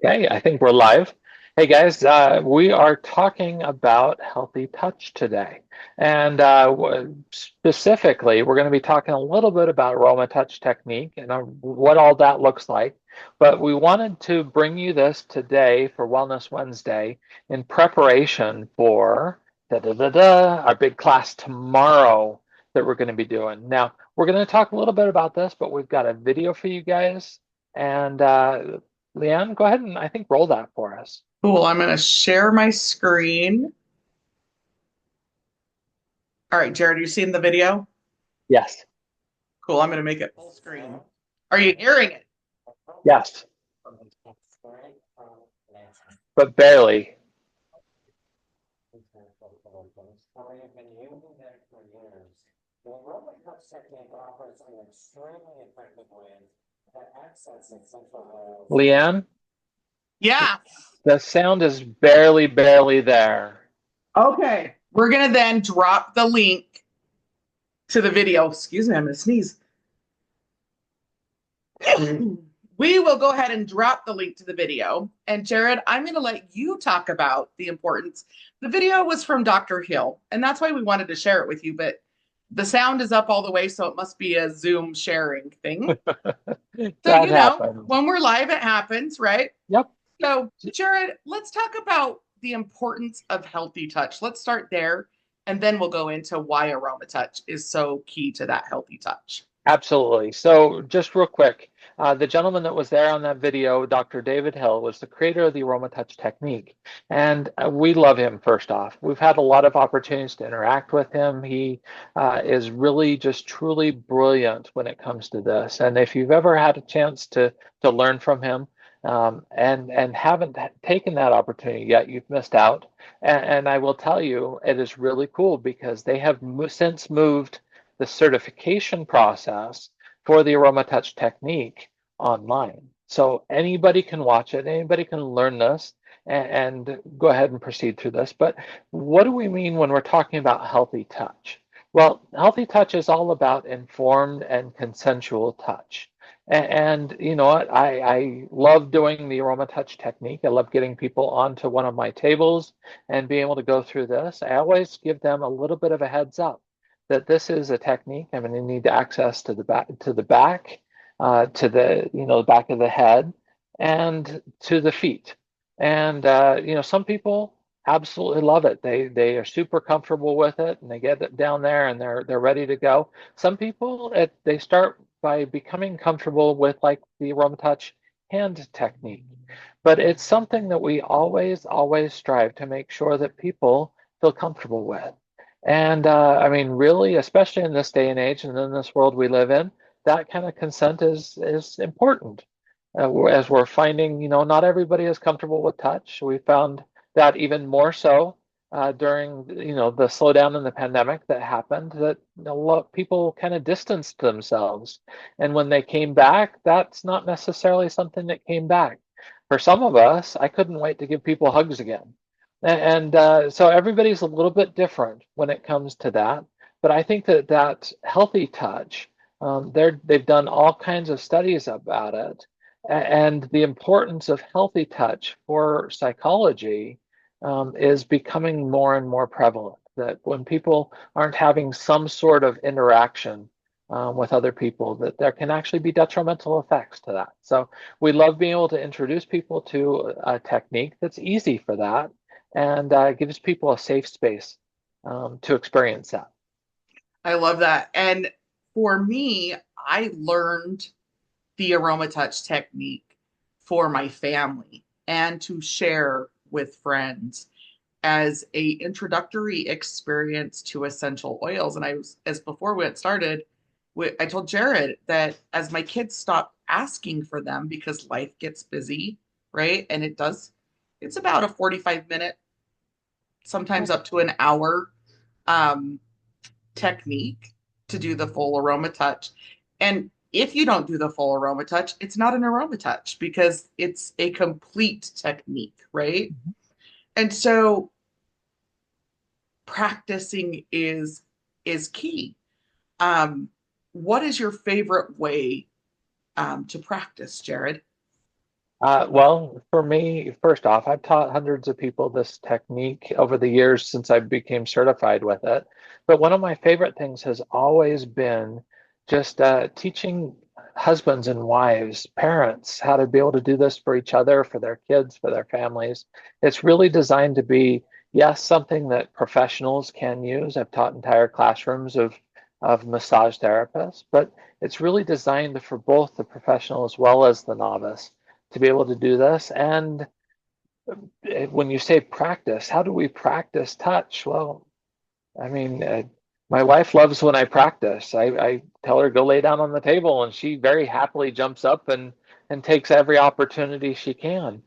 Okay, I think we're live. Hey guys, we are talking about healthy touch today. And specifically, we're going to be talking a little bit about aroma touch technique and what all that looks like. But we wanted to bring you this today for Wellness Wednesday in preparation for our big class tomorrow that we're going to be doing. Now, we're going to talk a little bit about this, but we've got a video for you guys. And Leanne, go ahead and I think roll that for us. Cool. I'm going to share my screen. All right, Jared, you seen the video? Yes, Cool. I'm going to make it full screen. Are you hearing it? yes, but barely. Leanne, Yeah. the sound is barely, barely there. Okay. We're going to then drop the link to the video. Excuse me, I'm going to sneeze. We will go ahead and drop the link to the video. And Jared, I'm going to let you talk about the importance. The video was from Dr. Hill, and that's why we wanted to share it with you, but the sound is up all the way, so it must be a Zoom sharing thing. So, That happens. when we're live, it happens, right? Yep. So, Jared, let's talk about the importance of healthy touch. Let's start there, and then we'll go into why aroma touch is so key to that healthy touch. Absolutely. So, just real quick, the gentleman that was there on that video, Dr. David Hill, was the creator of the Aroma Touch technique. And we love him, first off. We've had a lot of opportunities to interact with him. He is really just truly brilliant when it comes to this. And if you've ever had a chance to learn from him, and haven't taken that opportunity yet, you've missed out. And I will tell you, it is really cool because they have since moved the certification process for the Aroma Touch technique online. So anybody can watch it, anybody can learn this and go ahead and proceed through this. But what do we mean when we're talking about healthy touch? Well, healthy touch is all about informed and consensual touch. And you know what? I love doing the aroma touch technique. I love getting people onto one of my tables and being able to go through this. I always give them a little bit of a heads up that this is a technique. I'm going to need access to the back, to the back of the head, and to the feet. And some people absolutely love it. They are super comfortable with it, and they get it down there, and they're ready to go. Some people they start by becoming comfortable with like the aroma touch hand technique, but it's something that we always strive to make sure that people feel comfortable with. And I mean, really, especially in this day and age and in this world we live in, that kind of consent is important. As we're finding, not everybody is comfortable with touch. We found that even more so during, the slowdown in the pandemic that happened, that a lot of people kind of distanced themselves. And when they came back, that's not necessarily something that came back. For some of us, I couldn't wait to give people hugs again. And so everybody's a little bit different when it comes to that. But I think that healthy touch, they've done all kinds of studies about it, and the importance of healthy touch for psychology is becoming more and more prevalent. That when people aren't having some sort of interaction with other people, that there can actually be detrimental effects to that. So we love being able to introduce people to a technique that's easy for that and gives people a safe space to experience that. I love that. And for me, I learned the aroma touch technique for my family and to share with friends as a introductory experience to essential oils. And I was, as before we had started, I told Jared that as my kids stop asking for them because life gets busy, right? And it's about a 45-minute, sometimes up to an hour um, technique to do the full aroma touch. And if you don't do the full aroma touch, it's not an aroma touch because it's a complete technique, right? And so practicing is key. Um, what is your favorite way to practice, Jared? Well, for me, first off, I've taught hundreds of people this technique over the years since I became certified with it. But one of my favorite things has always been just teaching husbands and wives, parents, how to be able to do this for each other, for their kids, for their families. It's really designed to be, yes, something that professionals can use. I've taught entire classrooms of massage therapists, but it's really designed for both the professional as well as the novice to be able to do this. And when you say practice, how do we practice touch? Well, I mean, my wife loves when I practice. I tell her go lay down on the table, and she very happily jumps up and takes every opportunity she can.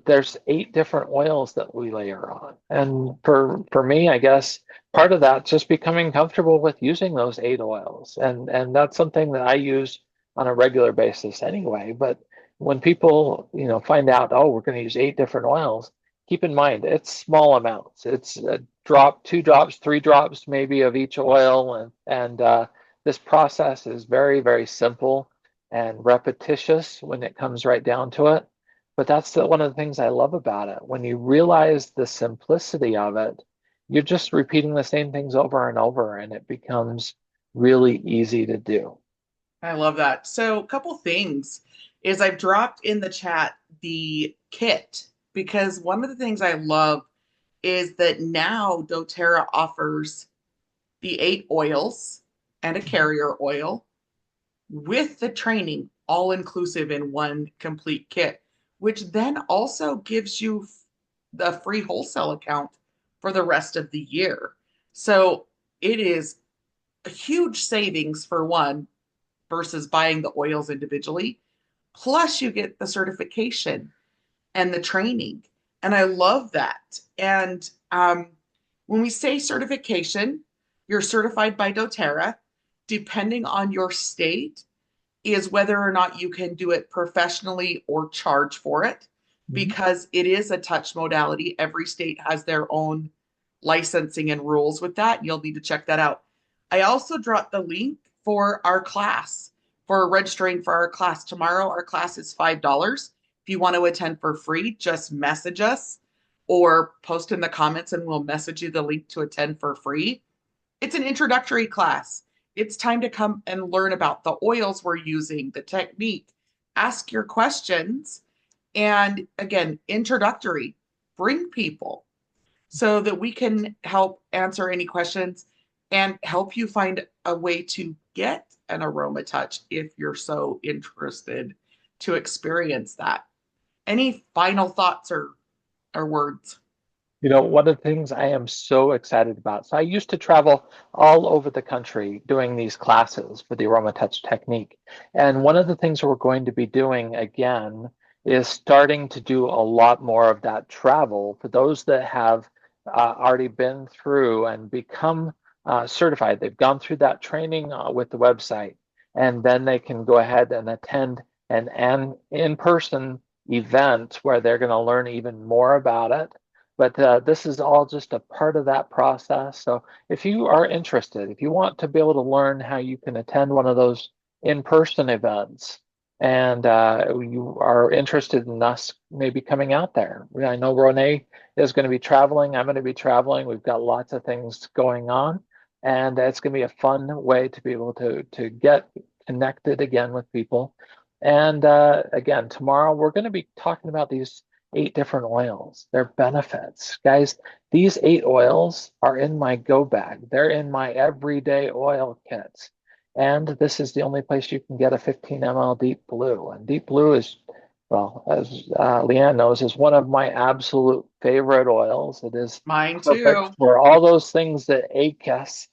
There's 8 different oils that we layer on, and for me, I guess part of that just becoming comfortable with using those 8 oils, and that's something that I use on a regular basis anyway. But when people, find out, oh, we're going to use 8 different oils, keep in mind it's small amounts. It's drop, 2 drops, 3 drops maybe of each oil, and this process is very, very simple and repetitious when it comes right down to it. But that's one of the things I love about it. When you realize the simplicity of it, you're just repeating the same things over and over, and it becomes really easy to do. I love that. So, a couple things is I've dropped in the chat the kit because one of the things I love is that now doTERRA offers the 8 oils and a carrier oil with the training all inclusive in one complete kit, which then also gives you the free wholesale account for the rest of the year. So it is a huge savings for one versus buying the oils individually. Plus, you get the certification and the training. And I love that. And when we say certification, you're certified by doTERRA. Depending on your state, is whether or not you can do it professionally or charge for it Mhm. because it is a touch modality. Every state has their own licensing and rules with that. You'll need to check that out. I also dropped the link for our class for registering for our class. Tomorrow, our class is $5. If you want to attend for free, just message us or post in the comments and we'll message you the link to attend for free. It's an introductory class. It's time to come and learn about the oils we're using, the technique, ask your questions. And again, introductory, bring people so that we can help answer any questions and help you find a way to get an aroma touch if you're so interested to experience that. Any final thoughts or words? One of the things I am so excited about. So I used to travel all over the country doing these classes for the Aroma Touch technique. And one of the things we're going to be doing again is starting to do a lot more of that travel for those that have already been through and become certified. They've gone through that training with the website, and then they can go ahead and attend an in-person event where they're going to learn even more about it, but this is all just a part of that process. So if you are interested, if you want to be able to learn how you can attend one of those in-person events, and you are interested in us maybe coming out there. I know Renee is going to be traveling. I'm going to be traveling. We've got lots of things going on, and it's going to be a fun way to be able to get connected again with people. And again, tomorrow we're going to be talking about these 8 different oils, their benefits. Guys, these 8 oils are in my go bag. They're in my everyday oil kits. And this is the only place you can get a 15 ml Deep Blue. And Deep Blue is, well, as Leanne knows, is one of my absolute favorite oils. It is Mine perfect too. for all those things that ache us.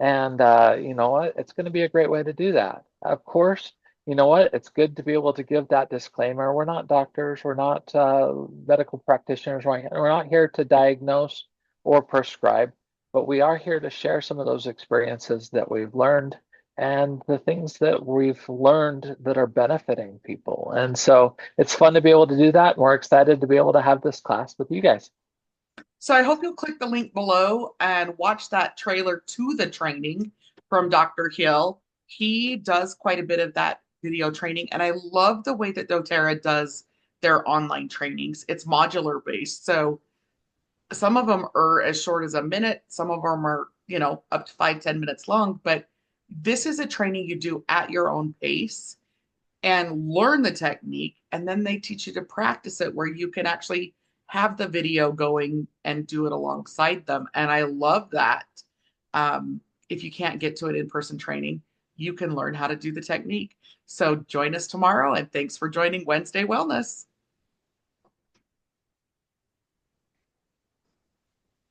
And you know what? It's going to be a great way to do that. Of course, you know what? It's good to be able to give that disclaimer. We're not doctors, we're not medical practitioners, we're not here to diagnose or prescribe, but we are here to share some of those experiences that we've learned and the things that we've learned that are benefiting people. And so it's fun to be able to do that. And we're excited to be able to have this class with you guys. So I hope you'll click the link below and watch that trailer to the training from Dr. Hill. He does quite a bit of that video training, and I love the way that doTERRA does their online trainings. It's modular based. So some of them are as short as a minute, some of them are, up to 5, 10 minutes long, but this is a training you do at your own pace and learn the technique. And then they teach you to practice it where you can actually have the video going and do it alongside them. And I love that. Um, if you can't get to an in person training, you can learn how to do the technique. So join us tomorrow and thanks for joining Wednesday Wellness.